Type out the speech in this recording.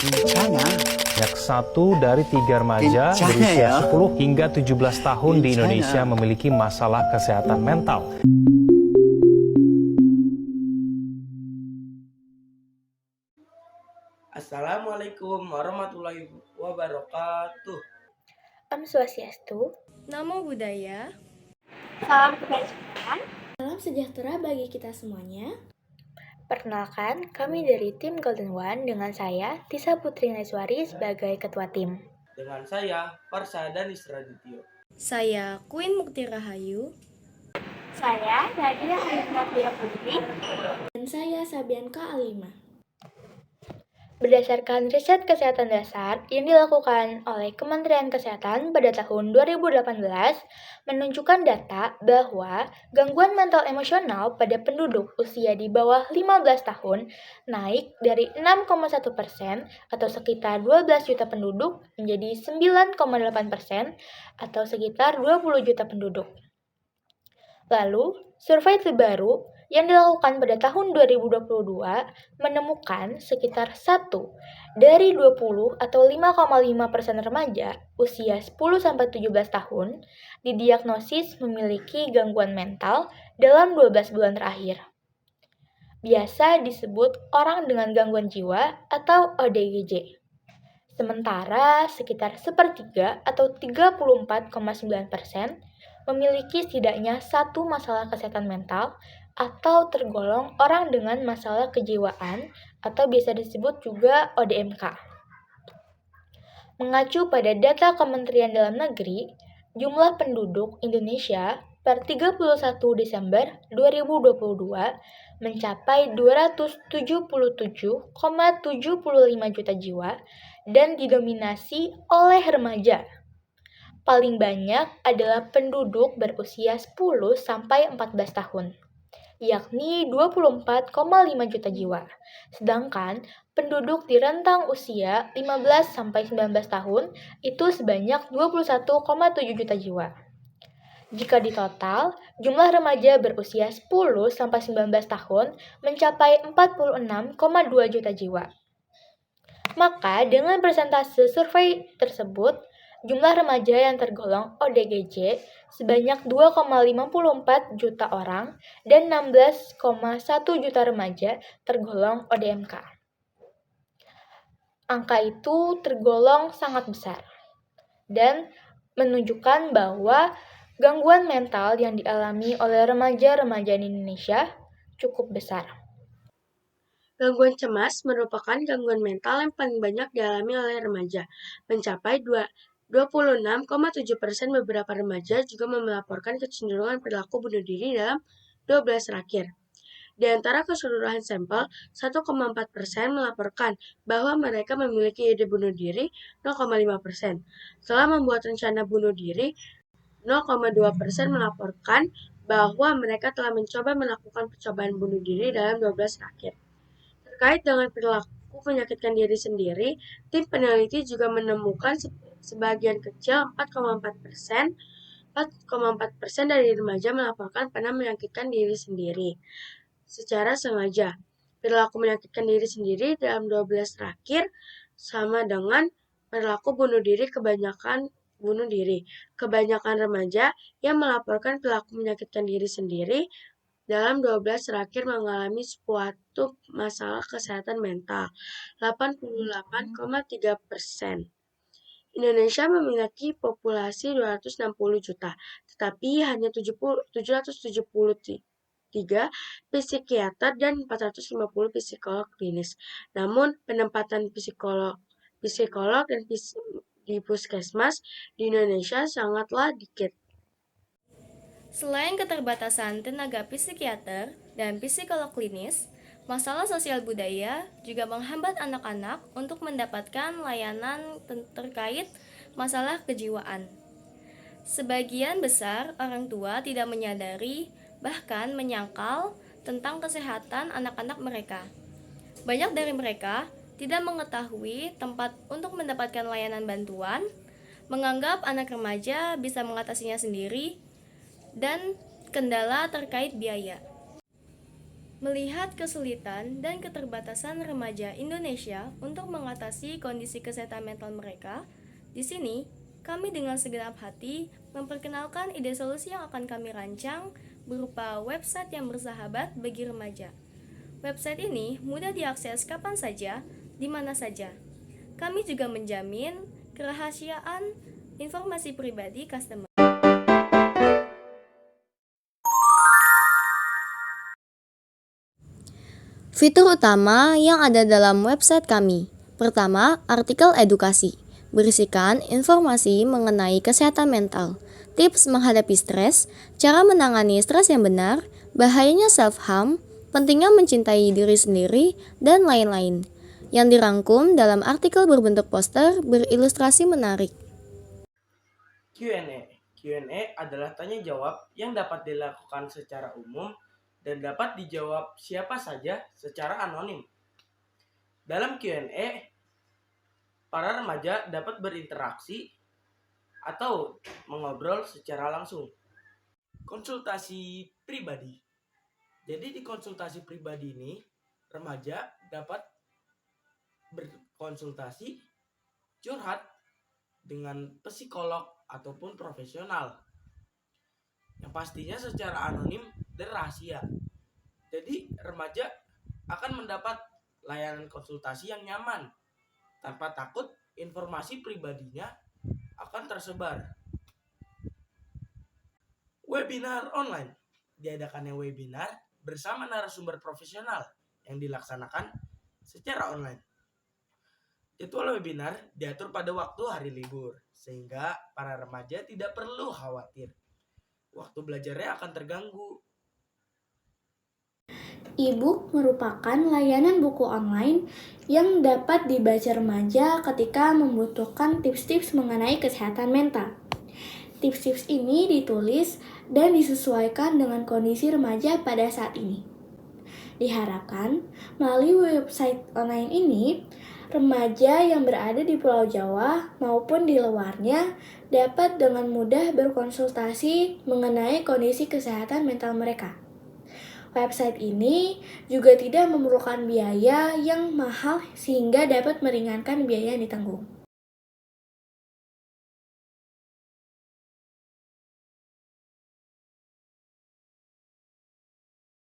Kencana. Banyak 1 dari 3 remaja berusia 10 hingga 17 tahun di Indonesia memiliki masalah kesehatan mental. Assalamualaikum warahmatullahi wabarakatuh. Om Swastiastu. Namo Buddhaya. Salam kebajikan. Salam sejahtera bagi kita semuanya. Perkenalkan, kami dari tim Golden One dengan saya, Tisa Putri Naiswari sebagai ketua tim. Dengan saya, Farsada Nisradityo. Saya Queen Mukti Rahayu. Saya Nadia Harisnatia Putri. Dan saya Sabianka Alima. Berdasarkan riset kesehatan dasar yang dilakukan oleh Kementerian Kesehatan pada tahun 2018, menunjukkan data bahwa gangguan mental emosional pada penduduk usia di bawah 15 tahun naik dari 6,1% atau sekitar 12 juta penduduk menjadi 9,8% atau sekitar 20 juta penduduk. Lalu, survei terbaru yang dilakukan pada tahun 2022 menemukan sekitar 1 dari 20 atau 5,5% remaja usia 10-17 tahun didiagnosis memiliki gangguan mental dalam 12 bulan terakhir. Biasa disebut orang dengan gangguan jiwa atau ODGJ. Sementara sekitar sepertiga atau 34,9% memiliki setidaknya satu masalah kesehatan mental atau tergolong orang dengan masalah kejiwaan atau biasa disebut juga ODMK. Mengacu pada data Kementerian Dalam Negeri, jumlah penduduk Indonesia per 31 Desember 2022 mencapai 277,75 juta jiwa dan didominasi oleh remaja. Paling banyak adalah penduduk berusia 10-14 tahun, yakni 24,5 juta jiwa. Sedangkan penduduk di rentang usia 15-19 tahun itu sebanyak 21,7 juta jiwa. Jika ditotal, jumlah remaja berusia 10-19 tahun mencapai 46,2 juta jiwa. Maka dengan persentase survei tersebut, jumlah remaja yang tergolong ODGJ sebanyak 2,54 juta orang dan 16,1 juta remaja tergolong ODMK. Angka itu tergolong sangat besar dan menunjukkan bahwa gangguan mental yang dialami oleh remaja-remaja di Indonesia cukup besar. Gangguan cemas merupakan gangguan mental yang paling banyak dialami oleh remaja, mencapai 26,7%. Beberapa remaja juga melaporkan kecenderungan perilaku bunuh diri dalam 12 terakhir. Di antara keseluruhan sampel, 1,4% melaporkan bahwa mereka memiliki ide bunuh diri, 0,5%. Setelah membuat rencana bunuh diri, 0,2% melaporkan bahwa mereka telah mencoba melakukan percobaan bunuh diri dalam 12 terakhir. Terkait dengan perilaku menyakitkan diri sendiri, tim peneliti juga menemukan sebagian kecil 4,4% dari remaja melaporkan pernah menyakitkan diri sendiri secara sengaja. Perilaku menyakitkan diri sendiri dalam 12 terakhir sama dengan perilaku bunuh diri. Kebanyakan remaja yang melaporkan perilaku menyakitkan diri sendiri dalam 12 terakhir mengalami suatu masalah kesehatan mental, 88,3%. Indonesia memiliki populasi 260 juta, tetapi hanya 773 psikiater dan 450 psikolog klinis. Namun, penempatan psikolog dan di puskesmas di Indonesia sangatlah dikit. Selain keterbatasan tenaga psikiater dan psikolog klinis, masalah sosial budaya juga menghambat anak-anak untuk mendapatkan layanan terkait masalah kejiwaan. Sebagian besar orang tua tidak menyadari, bahkan menyangkal tentang kesehatan anak-anak mereka. Banyak dari mereka tidak mengetahui tempat untuk mendapatkan layanan bantuan, menganggap anak remaja bisa mengatasinya sendiri, dan kendala terkait biaya. Melihat kesulitan dan keterbatasan remaja Indonesia untuk mengatasi kondisi kesehatan mental mereka, di sini kami dengan segenap hati memperkenalkan ide solusi yang akan kami rancang berupa website yang bersahabat bagi remaja. Website ini mudah diakses kapan saja, di mana saja. Kami juga menjamin kerahasiaan informasi pribadi customer. Fitur utama yang ada dalam website kami. Pertama, artikel edukasi. Berisikan informasi mengenai kesehatan mental, tips menghadapi stres, cara menangani stres yang benar, bahayanya self-harm, pentingnya mencintai diri sendiri, dan lain-lain. Yang dirangkum dalam artikel berbentuk poster berilustrasi menarik. Q&A. Q&A adalah tanya jawab yang dapat dilakukan secara umum dan dapat dijawab siapa saja secara anonim. Dalam Q&A, para remaja dapat berinteraksi atau mengobrol secara langsung. Konsultasi pribadi. Jadi di konsultasi pribadi ini, remaja dapat berkonsultasi, curhat dengan psikolog ataupun profesional. Yang pastinya secara anonim dan rahasia. Jadi remaja akan mendapat layanan konsultasi yang nyaman tanpa takut informasi pribadinya akan tersebar. Webinar online. Diadakannya webinar bersama narasumber profesional yang dilaksanakan secara online. Jadwal webinar diatur pada waktu hari libur, sehingga para remaja tidak perlu khawatir. Waktu belajarnya akan terganggu. E-book merupakan layanan buku online yang dapat dibaca remaja ketika membutuhkan tips-tips mengenai kesehatan mental. Tips-tips ini ditulis dan disesuaikan dengan kondisi remaja pada saat ini. Diharapkan melalui website online ini, remaja yang berada di Pulau Jawa maupun di luarnya dapat dengan mudah berkonsultasi mengenai kondisi kesehatan mental mereka. Website ini juga tidak memerlukan biaya yang mahal sehingga dapat meringankan biaya yang ditanggung.